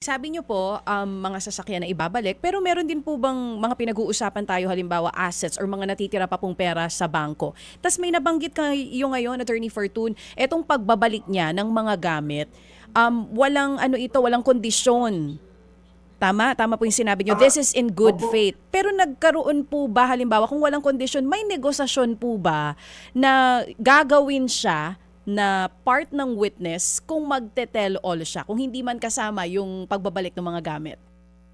Sabi niyo po, mga sasakyan na ibabalik, pero meron din po bang mga pinag-uusapan tayo, halimbawa assets or mga natitira pa pong pera sa bangko? Tas may nabanggit kayo ngayon, Attorney Fortune, etong pagbabalik niya ng mga gamit, walang walang kondisyon. Tama po yung sinabi niyo. This is in good faith. Pero nagkaroon po ba, halimbawa, kung walang kondisyon, may negosasyon po ba na gagawin siya na part ng witness kung magte-tell all siya, kung hindi man kasama yung pagbabalik ng mga gamit?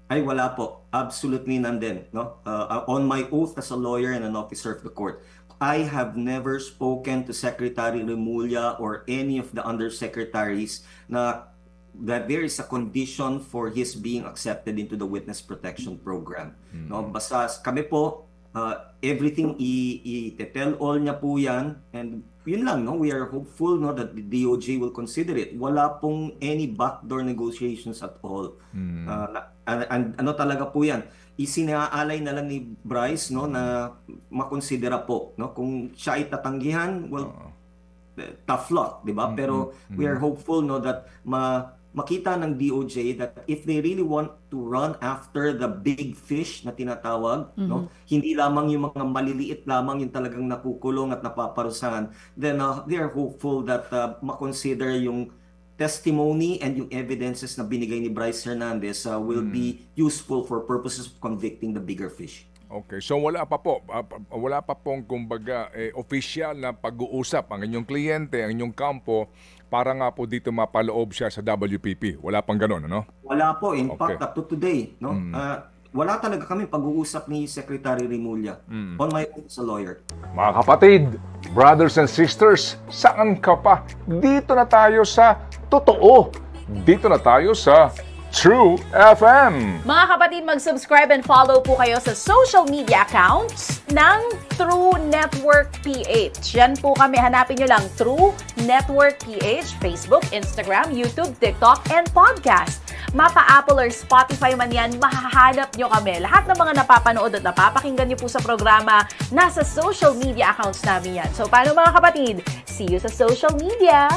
Ay, wala po. Absolutely none din. No? On my oath as a lawyer and an officer of the court, I have never spoken to Secretary Remulla or any of the undersecretaries that there is a condition for his being accepted into the witness protection program. No? Basta kami po, everything i-tell all niya po yan, and yun lang, no? We are hopeful, no, that the DOJ will consider it. Wala pong any backdoor negotiations at all. And ano talaga po yan, isinaalay na lang ni Bryce, no, na makonsidera po, no? Kung siya ay tatanggihan, well, tough luck, di ba? Pero we are hopeful, no, that makita ng DOJ that if they really want to run after the big fish na tinatawag, no, hindi lamang yung mga maliliit lamang yung talagang nakukulong at napaparusahan, then they are hopeful that makonsider yung testimony and yung evidences na binigay ni Bryce Hernandez will be useful for purposes of convicting the bigger fish. Okay, so wala pa pong kumbaga official na pag-uusap ang inyong kliyente, ang inyong kampo para nga po dito mapaloob siya sa WPP. Wala pang ganun, ano? Wala po. In fact, up to today, no? Wala talaga kami pag-uusap ni Secretary Remulla on my own as a lawyer. Mga kapatid, brothers and sisters, saan ka pa? Dito na tayo sa totoo. Dito na tayo sa True FM. Mga kapatid, mag-subscribe and follow po kayo sa social media accounts ng True Network PH. Yan po kami. Hanapin nyo lang True Network PH, Facebook, Instagram, YouTube, TikTok, and podcast. Mapa Apple or Spotify man yan, mahahanap nyo kami. Lahat ng mga napapanood at napapakinggan nyo po sa programa, nasa social media accounts namin yan. So, paano mga kapatid? See you sa social media!